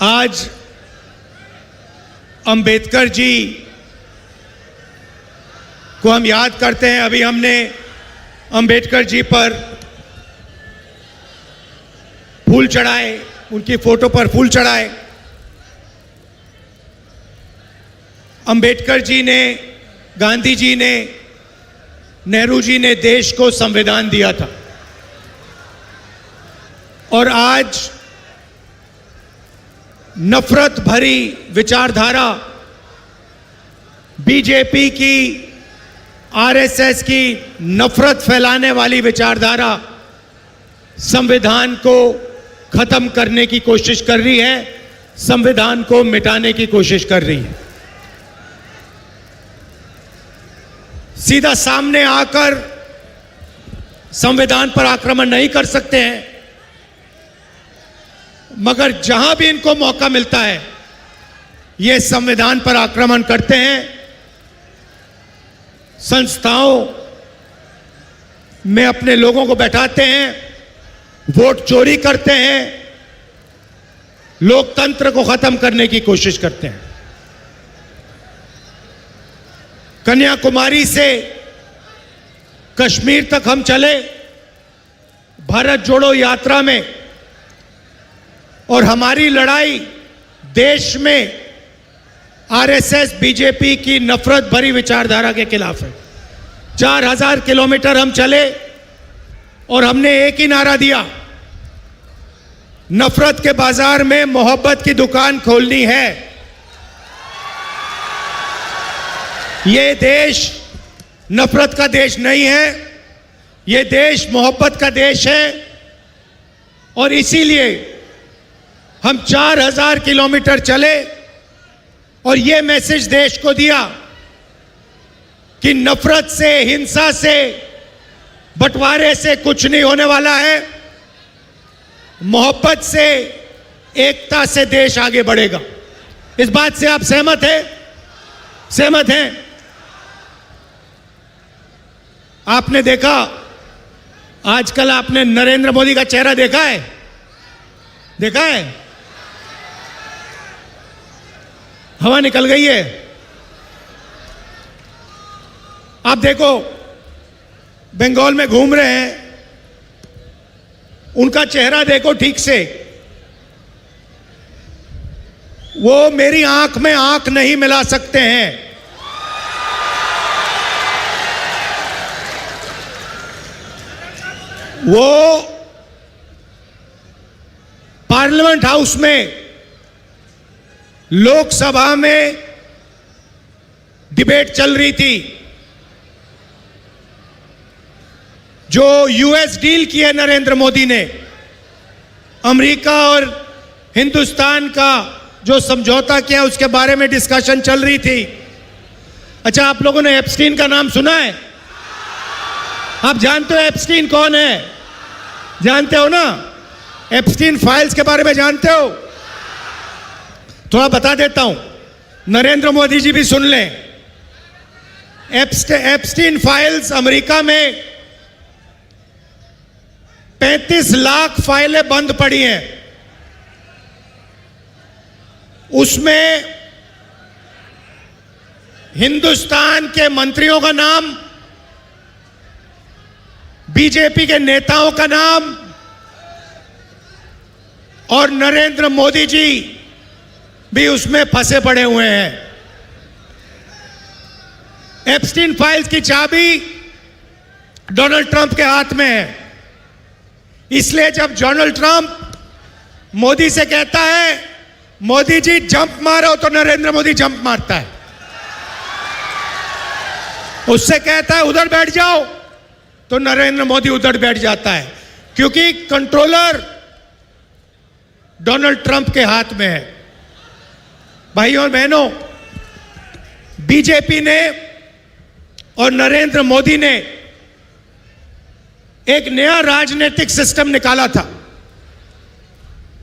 आज अंबेडकर जी को हम याद करते हैं। अभी हमने अंबेडकर जी पर फूल चढ़ाए, उनकी फोटो पर फूल चढ़ाए। अंबेडकर जी ने, गांधी जी ने, नेहरू जी ने देश को संविधान दिया था और आज नफरत भरी विचारधारा बीजेपी की, आरएसएस की नफरत फैलाने वाली विचारधारा संविधान को खत्म करने की कोशिश कर रही है, संविधान को मिटाने की कोशिश कर रही है। सीधा सामने आकर संविधान पर आक्रमण नहीं कर सकते हैं, मगर जहां भी इनको मौका मिलता है ये संविधान पर आक्रमण करते हैं। संस्थाओं में अपने लोगों को बैठाते हैं, वोट चोरी करते हैं, लोकतंत्र को खत्म करने की कोशिश करते हैं। कन्याकुमारी से कश्मीर तक हम चले भारत जोड़ो यात्रा में, और हमारी लड़ाई देश में आरएसएस, बीजेपी की नफरत भरी विचारधारा के खिलाफ है। 4000 किलोमीटर हम चले और हमने एक ही नारा दिया, नफरत के बाजार में मोहब्बत की दुकान खोलनी है। ये देश नफरत का देश नहीं है, ये देश मोहब्बत का देश है। और इसीलिए हम 4000 किलोमीटर चले और ये मैसेज देश को दिया कि नफरत से, हिंसा से, बंटवारे से कुछ नहीं होने वाला है। मोहब्बत से, एकता से देश आगे बढ़ेगा। इस बात से आप सहमत हैं? सहमत हैं? आपने देखा, आजकल आपने नरेंद्र मोदी का चेहरा देखा है? देखा है? हवा निकल गई है। आप देखो, बंगाल में घूम रहे हैं, उनका चेहरा देखो ठीक से। वो मेरी आंख में आंख नहीं मिला सकते हैं। वो पार्लियामेंट हाउस में, लोकसभा में डिबेट चल रही थी। जो यूएस डील की है नरेंद्र मोदी ने, अमेरिका और हिंदुस्तान का जो समझौता किया उसके बारे में डिस्कशन चल रही थी। अच्छा, आप लोगों ने एप्स्टीन का नाम सुना है? आप जानते हो एप्स्टीन कौन है? जानते हो ना? एप्स्टीन फाइल्स के बारे में जानते हो? थोड़ा बता देता हूं, नरेंद्र मोदी जी भी सुन लें। एप्स्टीन फाइल्स अमेरिका में 35 लाख फाइलें बंद पड़ी हैं। उसमें हिंदुस्तान के मंत्रियों का नाम, बीजेपी के नेताओं का नाम और नरेंद्र मोदी जी भी उसमें फंसे पड़े हुए हैं। एप्स्टीन फाइल्स की चाबी डोनाल्ड ट्रंप के हाथ में है। इसलिए जब डोनाल्ड ट्रंप मोदी से कहता है, मोदी जी जंप मारो, तो नरेंद्र मोदी जंप मारता है। उससे कहता है उधर बैठ जाओ, तो नरेंद्र मोदी उधर बैठ जाता है, क्योंकि कंट्रोलर डोनाल्ड ट्रंप के हाथ में है। भाइयों और बहनों, बीजेपी ने और नरेंद्र मोदी ने एक नया राजनीतिक सिस्टम निकाला था।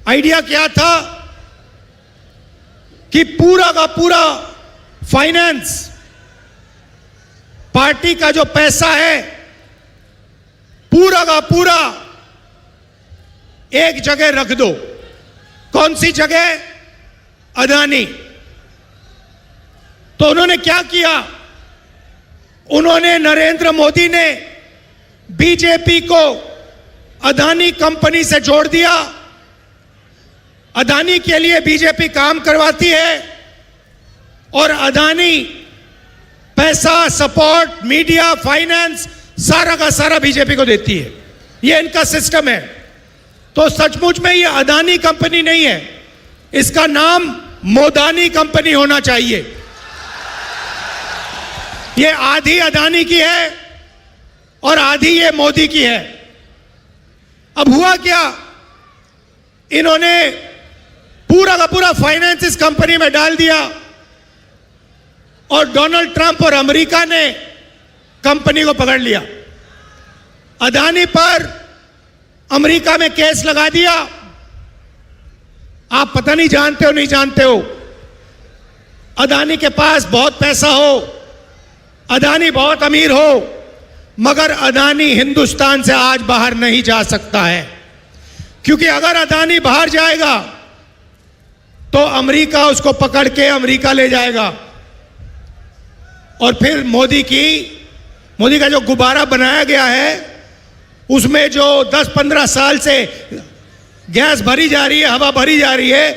आइडिया क्या था कि पूरा का पूरा फाइनेंस, पार्टी का जो पैसा है, पूरा का पूरा एक जगह रख दो। कौन सी जगह? अदानी। तो उन्होंने क्या किया? उन्होंने, नरेंद्र मोदी ने बीजेपी को अदानी कंपनी से जोड़ दिया। अदानी के लिए बीजेपी काम करवाती है और अदानी पैसा, सपोर्ट, मीडिया, फाइनेंस सारा का सारा बीजेपी को देती है। यह इनका सिस्टम है। तो सचमुच में यह अदानी कंपनी नहीं है, इसका नाम मोदानी कंपनी होना चाहिए। यह आधी अदानी की है और आधी ये मोदी की है। अब हुआ क्या? इन्होंने पूरा का पूरा फाइनेंस इस कंपनी में डाल दिया और डोनाल्ड ट्रंप और अमेरिका ने कंपनी को पकड़ लिया। अदानी पर अमेरिका में केस लगा दिया। आप पता नहीं जानते हो, नहीं जानते हो, अदानी के पास बहुत पैसा हो, अदानी बहुत अमीर हो, मगर अदानी हिंदुस्तान से आज बाहर नहीं जा सकता है। क्योंकि अगर अदानी बाहर जाएगा तो अमेरिका उसको पकड़ के अमेरिका ले जाएगा और फिर मोदी का जो गुब्बारा बनाया गया है उसमें जो 10-15 साल से गैस भरी जा रही है, हवा भरी जा रही है,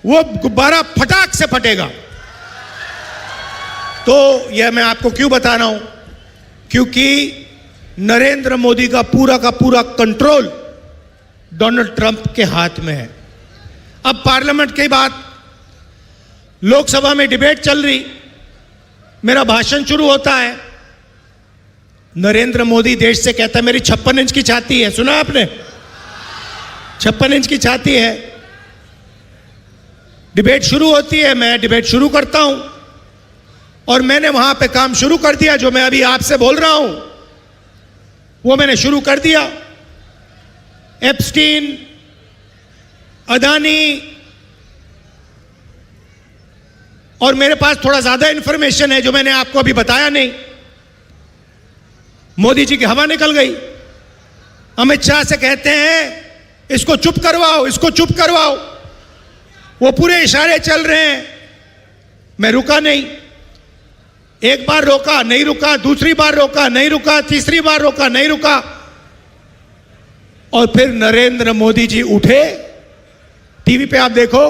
वो गुब्बारा फटाक से फटेगा। तो यह मैं आपको क्यों बता रहा हूं? क्योंकि नरेंद्र मोदी का पूरा कंट्रोल डोनाल्ड ट्रंप के हाथ में है। अब पार्लियामेंट की बात, लोकसभा में डिबेट चल रही, मेरा भाषण शुरू होता है, नरेंद्र मोदी देश से कहता है मेरी 56 इंच की छाती है। सुना आपने? 56 इंच की छाती है। डिबेट शुरू होती है, मैं डिबेट शुरू करता हूं और मैंने वहां पे काम शुरू कर दिया। जो मैं अभी आपसे बोल रहा हूं वो मैंने शुरू कर दिया। एप्स्टीन, अदानी, और मेरे पास थोड़ा ज्यादा इंफॉर्मेशन है जो मैंने आपको अभी बताया नहीं। मोदी जी की हवा निकल गई। अमित शाह से कहते हैं इसको चुप करवाओ, इसको चुप करवाओ। वो पूरे इशारे चल रहे हैं, मैं रुका नहीं। एक बार रोका, नहीं रुका, दूसरी बार रोका, नहीं रुका, तीसरी बार रोका, नहीं रुका, और फिर नरेंद्र मोदी जी उठे, टीवी पे आप देखो,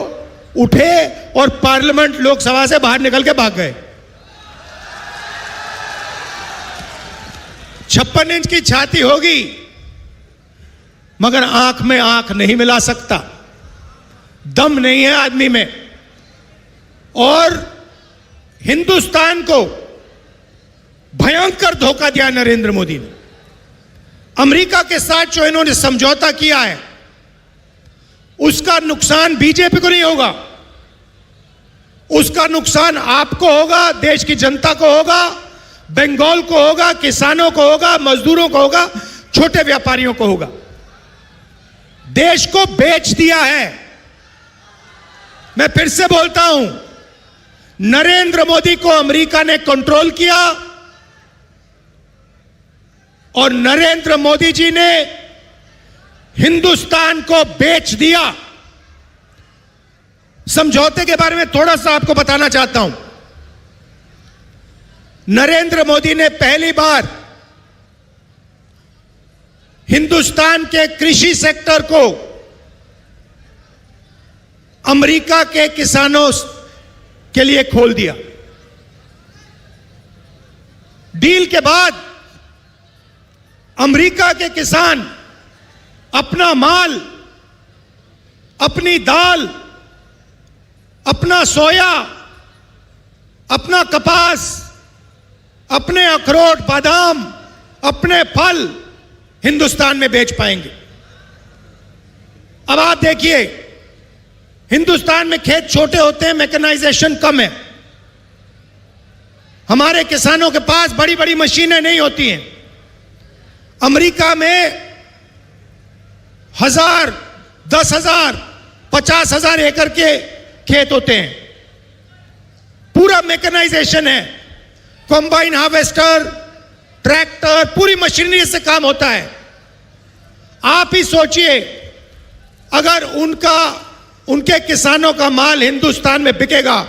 उठे और पार्लियामेंट, लोकसभा से बाहर निकल के भाग गए। 56 इंच की छाती होगी मगर आंख में आंख नहीं मिला सकता, दम नहीं है आदमी में। और हिंदुस्तान को भयंकर धोखा दिया नरेंद्र मोदी ने। अमेरिका के साथ जो इन्होंने समझौता किया है उसका नुकसान बीजेपी को नहीं होगा, उसका नुकसान आपको होगा, देश की जनता को होगा, बंगाल को होगा, किसानों को होगा, मजदूरों को होगा, छोटे व्यापारियों को होगा। देश को बेच दिया है। मैं फिर से बोलता हूं, नरेंद्र मोदी को अमेरिका ने कंट्रोल किया और नरेंद्र मोदी जी ने हिंदुस्तान को बेच दिया। समझौते के बारे में थोड़ा सा आपको बताना चाहता हूं। नरेंद्र मोदी ने पहली बार हिंदुस्तान के कृषि सेक्टर को अमेरिका के किसानों के लिए खोल दिया। डील के बाद अमेरिका के किसान अपना माल, अपनी दाल, अपना सोया, अपना कपास, अपने अखरोट, बादाम, अपने फल हिंदुस्तान में बेच पाएंगे। अब आप देखिए, हिंदुस्तान में खेत छोटे होते हैं, मैकेनाइजेशन कम है, हमारे किसानों के पास बड़ी बड़ी मशीनें नहीं होती हैं। अमेरिका में 1000, 10,000, 50,000 एकड़ के खेत होते हैं, पूरा मैकेनाइजेशन है, कंबाइन हार्वेस्टर, ट्रैक्टर, पूरी मशीनरी से काम होता है। आप ही सोचिए, अगर उनका उनके किसानों का माल हिंदुस्तान में बिकेगा,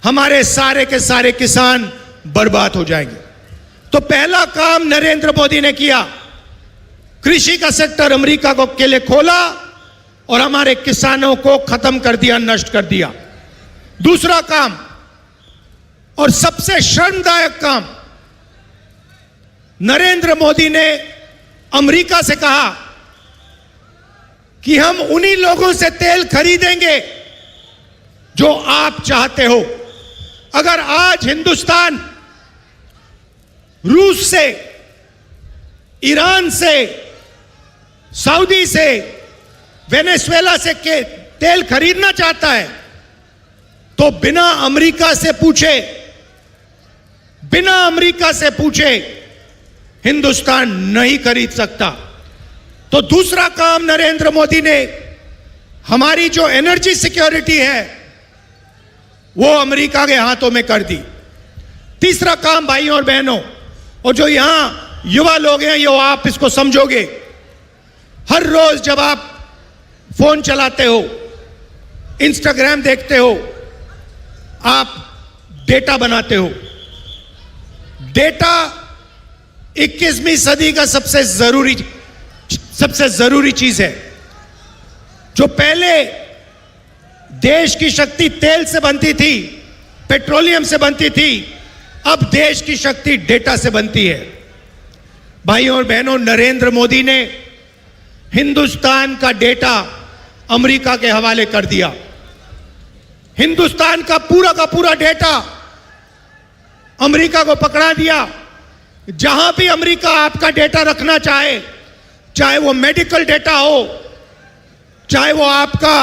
हमारे सारे के सारे किसान बर्बाद हो जाएंगे। तो पहला काम नरेंद्र मोदी ने किया, कृषि का सेक्टर अमेरिका को के लिए खोला और हमारे किसानों को खत्म कर दिया, नष्ट कर दिया। दूसरा काम और सबसे शर्मदायक काम, नरेंद्र मोदी ने अमेरिका से कहा कि हम उन्हीं लोगों से तेल खरीदेंगे जो आप चाहते हो। अगर आज हिंदुस्तान रूस से, ईरान से, सऊदी से, वेनेजुएला से के तेल खरीदना चाहता है तो बिना अमेरिका से पूछे हिंदुस्तान नहीं खरीद सकता। तो दूसरा काम नरेंद्र मोदी ने, हमारी जो एनर्जी सिक्योरिटी है वो अमेरिका के हाथों में कर दी। तीसरा काम भाइयों और बहनों, और जो यहां युवा लोग हैं, ये आप इसको समझोगे, हर रोज जब आप फोन चलाते हो, इंस्टाग्राम देखते हो, आप डेटा बनाते हो। डेटा 21वीं सदी का सबसे जरूरी चीज है। जो पहले देश की शक्ति तेल से बनती थी, पेट्रोलियम से बनती थी, अब देश की शक्ति डेटा से बनती है। भाइयों और बहनों, नरेंद्र मोदी ने हिंदुस्तान का डेटा अमेरिका के हवाले कर दिया। हिंदुस्तान का पूरा डेटा अमेरिका को पकड़ा दिया। जहां भी अमेरिका आपका डेटा रखना चाहे, चाहे वो मेडिकल डेटा हो, चाहे वो आपका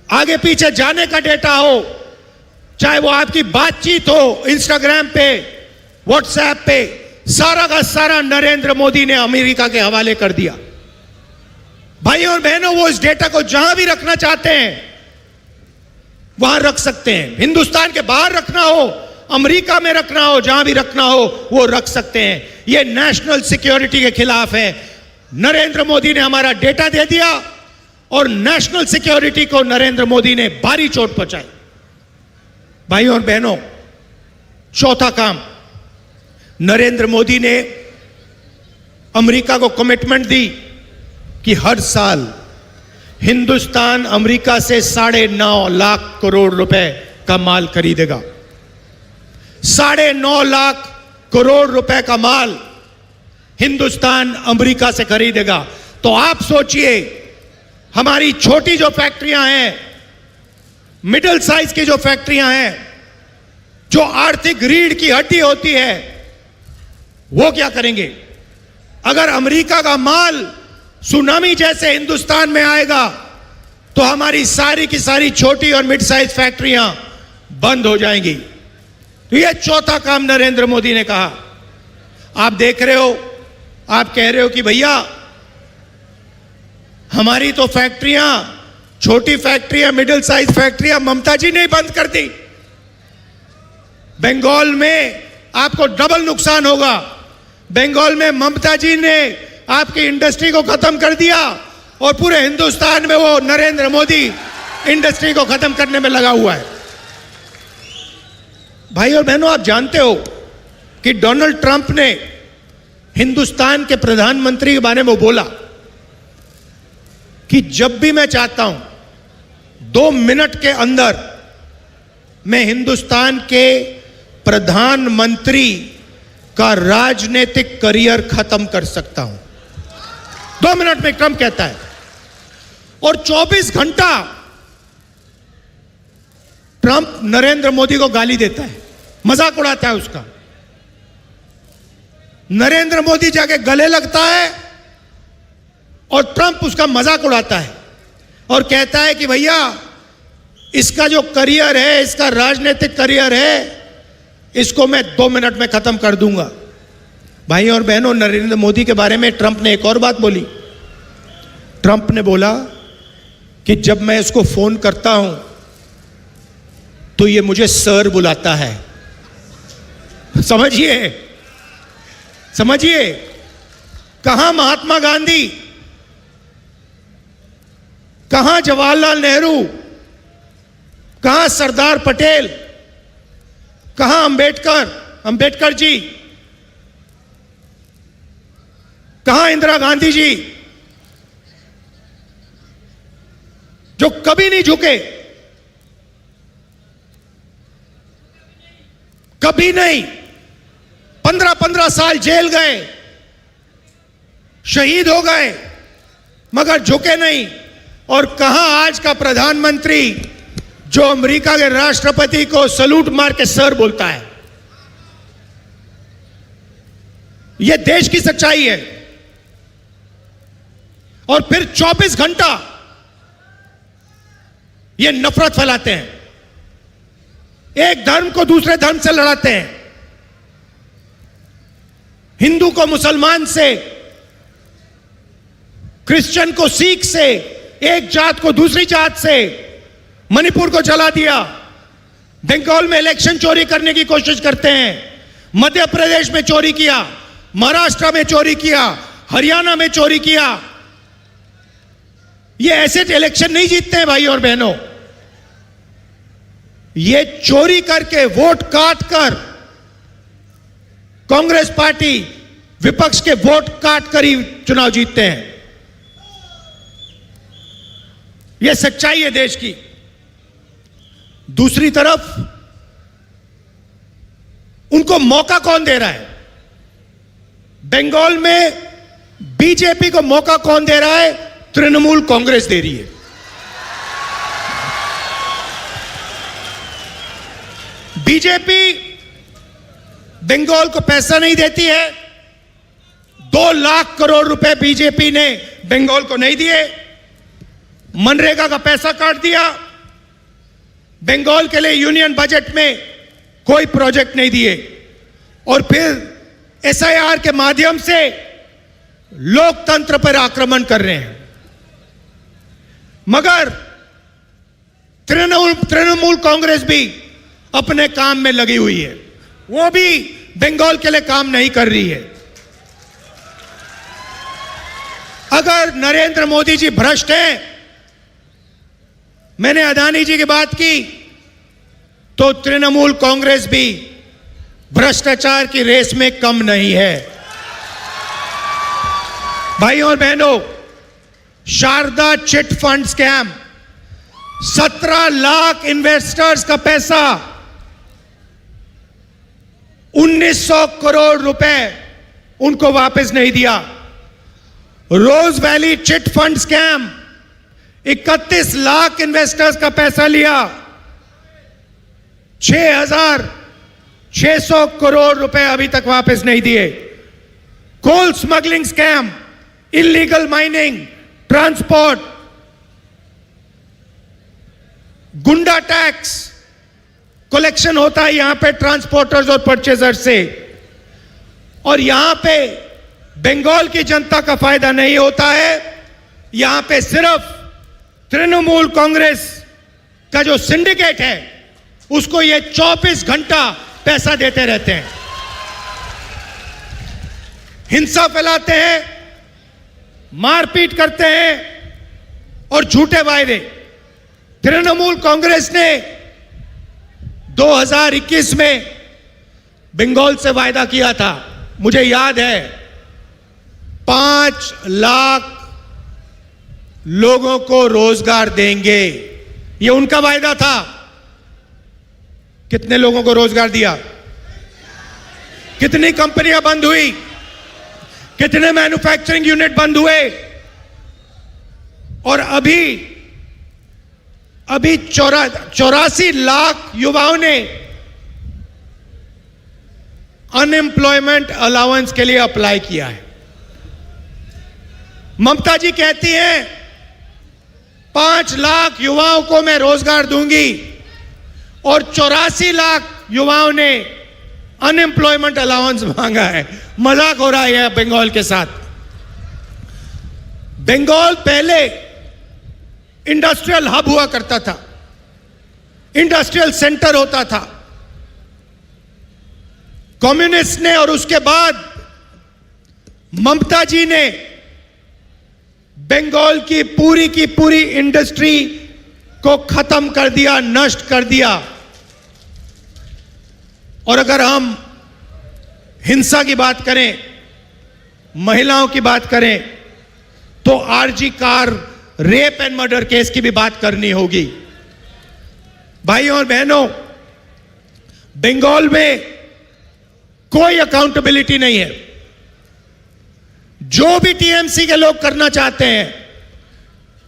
आगे पीछे जाने का डेटा हो, चाहे वो आपकी बातचीत हो इंस्टाग्राम पे, व्हाट्सएप पे, सारा का सारा नरेंद्र मोदी ने अमेरिका के हवाले कर दिया। भाइयों और बहनों, वो इस डेटा को जहां भी रखना चाहते हैं वहां रख सकते हैं। हिंदुस्तान के बाहर रखना हो, अमेरिका में रखना हो, जहां भी रखना हो वो रख सकते हैं। ये नेशनल सिक्योरिटी के खिलाफ है। नरेंद्र मोदी ने हमारा डेटा दे दिया और नेशनल सिक्योरिटी को नरेंद्र मोदी ने भारी चोट पहुंचाई। भाइयों और बहनों, चौथा काम, नरेंद्र मोदी ने अमेरिका को कमिटमेंट दी कि हर साल हिंदुस्तान अमेरिका से 9.5 लाख करोड़ रुपए का माल खरीदेगा। 9.5 लाख करोड़ रुपए का माल हिंदुस्तान अमेरिका से खरीदेगा। तो आप सोचिए, हमारी छोटी जो फैक्ट्रियां हैं, मिडिल साइज की जो फैक्ट्रियां हैं, जो आर्थिक रीढ़ की हड्डी होती है, वो क्या करेंगे? अगर अमेरिका का माल सुनामी जैसे हिंदुस्तान में आएगा तो हमारी सारी की सारी छोटी और मिड साइज फैक्ट्रियां बंद हो जाएंगी। तो यह चौथा काम नरेंद्र मोदी ने कहा। आप देख रहे हो, आप कह रहे हो कि भैया हमारी तो फैक्ट्रियां, छोटी फैक्ट्रियां, मिडिल साइज फैक्ट्रियां ममता जी ने बंद कर दी। बंगाल में आपको डबल नुकसान होगा। बंगाल में ममता जी ने आपकी इंडस्ट्री को खत्म कर दिया और पूरे हिंदुस्तान में वो नरेंद्र मोदी इंडस्ट्री को खत्म करने में लगा हुआ है। भाई और बहनों, आप जानते हो कि डोनाल्ड ट्रंप ने हिंदुस्तान के प्रधानमंत्री के बारे में बोला कि जब भी मैं चाहता हूं 2 मिनट के अंदर मैं हिंदुस्तान के प्रधानमंत्री का राजनीतिक करियर खत्म कर सकता हूं। 2 मिनट में ट्रंप कहता है। और 24 घंटा ट्रंप नरेंद्र मोदी को गाली देता है, मजाक उड़ाता है उसका। नरेंद्र मोदी जाके गले लगता है और ट्रंप उसका मजाक उड़ाता है और कहता है कि भैया इसका जो करियर है, इसका राजनीतिक करियर है, इसको मैं 2 मिनट में खत्म कर दूंगा। भाइयों और बहनों, नरेंद्र मोदी के बारे में ट्रंप ने एक और बात बोली। ट्रंप ने बोला कि जब मैं इसको फोन करता हूं तो ये मुझे सर बुलाता है। समझिए कहां महात्मा गांधी, कहां जवाहरलाल नेहरू, कहां सरदार पटेल, कहां अंबेडकर जी, कहां इंदिरा गांधी जी, जो कभी नहीं झुके, कभी नहीं, 15-15 साल जेल गए, शहीद हो गए, मगर झुके नहीं। और कहां आज का प्रधानमंत्री जो अमेरिका के राष्ट्रपति को सलूट मार के सर बोलता है। यह देश की सच्चाई है। और फिर 24 घंटा ये नफरत फैलाते हैं, एक धर्म को दूसरे धर्म से लड़ाते हैं, हिंदू को मुसलमान से, क्रिश्चियन को सिख से, एक जात को दूसरी जात से। मणिपुर को जला दिया, बंगाल में इलेक्शन चोरी करने की कोशिश करते हैं, मध्य प्रदेश में चोरी किया, महाराष्ट्र में चोरी किया, हरियाणा में चोरी किया। ये ऐसे इलेक्शन नहीं जीतते हैं भाई और बहनों। ये चोरी करके, वोट काट कर, कांग्रेस पार्टी विपक्ष के वोट काट कर ही चुनाव जीतते हैं। यह सच्चाई है देश की। दूसरी तरफ उनको मौका कौन दे रहा है? बंगाल में बीजेपी को मौका कौन दे रहा है? तृणमूल कांग्रेस दे रही है। बीजेपी बंगाल को पैसा नहीं देती है। 2 लाख करोड़ रुपए बीजेपी ने बंगाल को नहीं दिए। मनरेगा का पैसा काट दिया। बंगाल के लिए यूनियन बजट में कोई प्रोजेक्ट नहीं दिए। और फिर एसआईआर के माध्यम से लोकतंत्र पर आक्रमण कर रहे हैं। मगर तृणमूल कांग्रेस भी अपने काम में लगी हुई है। वो भी बंगाल के लिए काम नहीं कर रही है। अगर नरेंद्र मोदी जी भ्रष्ट हैं, मैंने अदानी जी की बात की, तो तृणमूल कांग्रेस भी भ्रष्टाचार की रेस में कम नहीं है। भाइयों और बहनों, Sharada chit fund scam, 17 lakh investors का पैसा, 1900 करोड़ रुपए उनको वापस नहीं दिया। Rose Valley chit fund scam, 31 lakh investors का पैसा लिया, 6,600 करोड़ रुपए अभी तक वापस नहीं दिए। Coal smuggling scam, illegal mining, transport, गुंडा टैक्स कलेक्शन होता है यहां पे ट्रांसपोर्टर्स और परचेजर्स से, और यहां पे बंगाल की जनता का फायदा नहीं होता है। यहां पे सिर्फ तृणमूल कांग्रेस का जो सिंडिकेट है उसको ये 24 घंटा पैसा देते रहते हैं, हिंसा फैलाते हैं, मारपीट करते हैं और झूठे वायदे। तृणमूल कांग्रेस ने 2021 में बंगाल से वायदा किया था, मुझे याद है, 5 लाख लोगों को रोजगार देंगे, ये उनका वायदा था। कितने लोगों को रोजगार दिया? कितनी कंपनियां बंद हुई? कितने मैन्युफैक्चरिंग यूनिट बंद हुए? और अभी 84 लाख युवाओं ने अनएम्प्लॉयमेंट अलाउंस के लिए अप्लाई किया है। ममता जी कहती हैं 5 लाख युवाओं को मैं रोजगार दूंगी, और 84 लाख युवाओं ने अनएम्प्लॉयमेंट अलाउंस मांगा है। मजाक हो रहा है बंगाल के साथ। बंगाल पहले इंडस्ट्रियल हब हुआ करता था, इंडस्ट्रियल सेंटर होता था। कम्युनिस्ट ने और उसके बाद ममता जी ने बंगाल की पूरी इंडस्ट्री को खत्म कर दिया, नष्ट कर दिया। और अगर हम हिंसा की बात करें, महिलाओं की बात करें, तो RG Kar rape and murder case की भी बात करनी होगी। भाइयों और बहनों, बंगाल में कोई अकाउंटेबिलिटी नहीं है। जो भी टीएमसी के लोग करना चाहते हैं,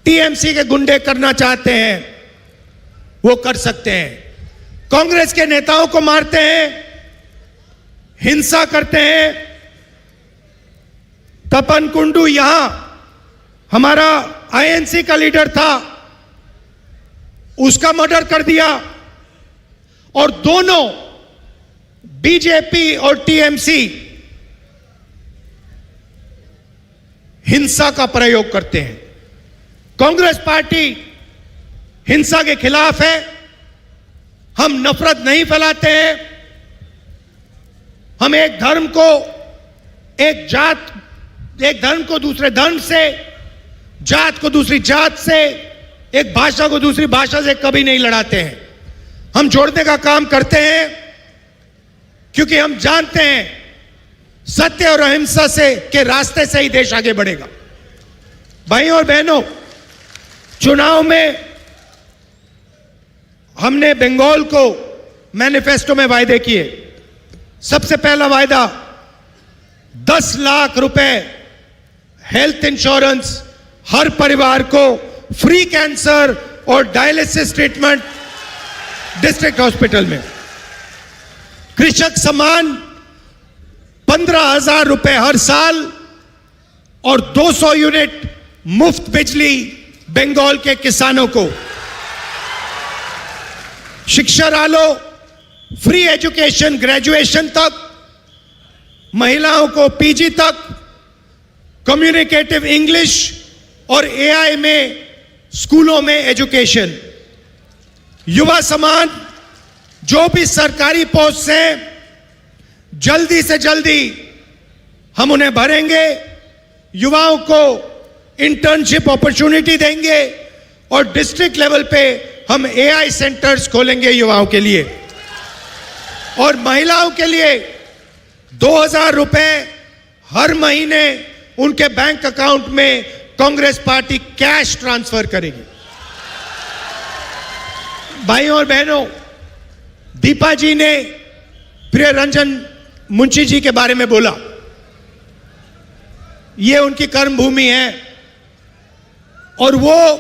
टीएमसी के गुंडे करना चाहते हैं, वो कर सकते हैं। कांग्रेस के नेताओं को मारते हैं, हिंसा करते हैं। तपन कुंडू यहां हमारा आईएनसी का लीडर था, उसका मर्डर कर दिया। और दोनों बीजेपी और टीएमसी हिंसा का प्रयोग करते हैं। कांग्रेस पार्टी हिंसा के खिलाफ है। हम नफरत नहीं फैलाते हैं। हम एक धर्म को दूसरे धर्म से, जात को दूसरी जात से, एक भाषा को दूसरी भाषा से कभी नहीं लड़ाते हैं। हम जोड़ने का काम करते हैं, क्योंकि हम जानते हैं सत्य और अहिंसा से के रास्ते से ही देश आगे बढ़ेगा। भाइयों और बहनों, चुनाव में हमने बंगाल को मैनिफेस्टो में वायदे किए। सबसे पहला वायदा 10 लाख रुपए हेल्थ इंश्योरेंस हर परिवार को, फ्री कैंसर और डायलिसिस ट्रीटमेंट डिस्ट्रिक्ट हॉस्पिटल में। कृषक सम्मान 15,000 रुपए हर साल और 200 यूनिट मुफ्त बिजली बंगाल के किसानों को। शिक्षा रालो फ्री एजुकेशन ग्रेजुएशन तक, महिलाओं को पीजी तक, कम्युनिकेटिव इंग्लिश और एआई में स्कूलों में एजुकेशन। युवा सम्मान, जो भी सरकारी पोस्ट हैं जल्दी से जल्दी हम उन्हें भरेंगे, युवाओं को इंटर्नशिप अपॉर्चुनिटी देंगे और डिस्ट्रिक्ट लेवल पे हम एआई सेंटर्स खोलेंगे युवाओं के लिए। और महिलाओं के लिए 2,000 रुपए हर महीने उनके बैंक अकाउंट में कांग्रेस पार्टी कैश ट्रांसफर करेगी। भाइयों और बहनों, दीपा जी ने प्रिय रंजन मुंशी जी के बारे में बोला। ये उनकी कर्म भूमि है और वो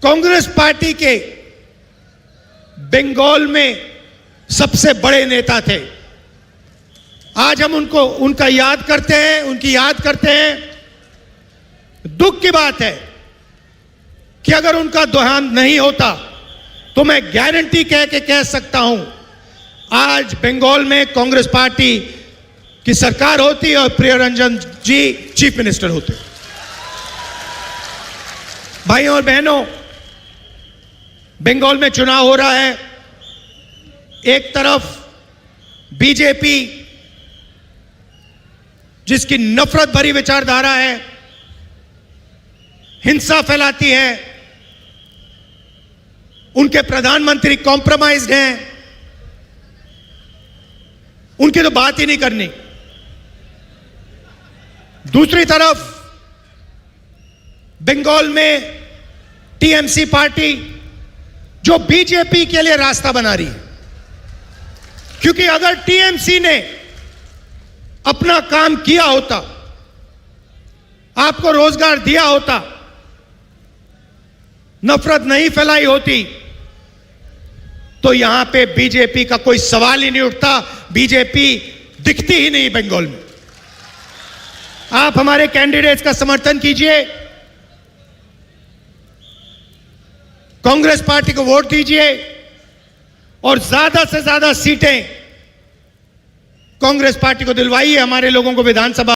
कांग्रेस पार्टी के बंगाल में सबसे बड़े नेता थे। आज हम उनका याद करते हैं, उनकी याद करते हैं। दुख की बात है कि अगर उनका देहांत नहीं होता तो मैं गारंटी कह सकता हूं, आज बंगाल में कांग्रेस पार्टी की सरकार होती और प्रिय रंजन जी चीफ मिनिस्टर होते। भाइयों और बहनों, बंगाल में चुनाव हो रहा है। एक तरफ बीजेपी, जिसकी नफरत भरी विचारधारा है, हिंसा फैलाती है, उनके प्रधानमंत्री कॉम्प्रोमाइज्ड हैं, उनकी तो बात ही नहीं करनी। दूसरी तरफ बंगाल में टीएमसी पार्टी जो बीजेपी के लिए रास्ता बना रही है, क्योंकि अगर टीएमसी ने अपना काम किया होता, आपको रोजगार दिया होता, नफरत नहीं फैलाई होती, तो यहां पे बीजेपी का कोई सवाल ही नहीं उठता। बीजेपी दिखती ही नहीं बंगाल में। आप हमारे कैंडिडेट्स का समर्थन कीजिए, कांग्रेस पार्टी को वोट दीजिए और ज्यादा से ज्यादा सीटें कांग्रेस पार्टी को दिलवाइए। हमारे लोगों को विधानसभा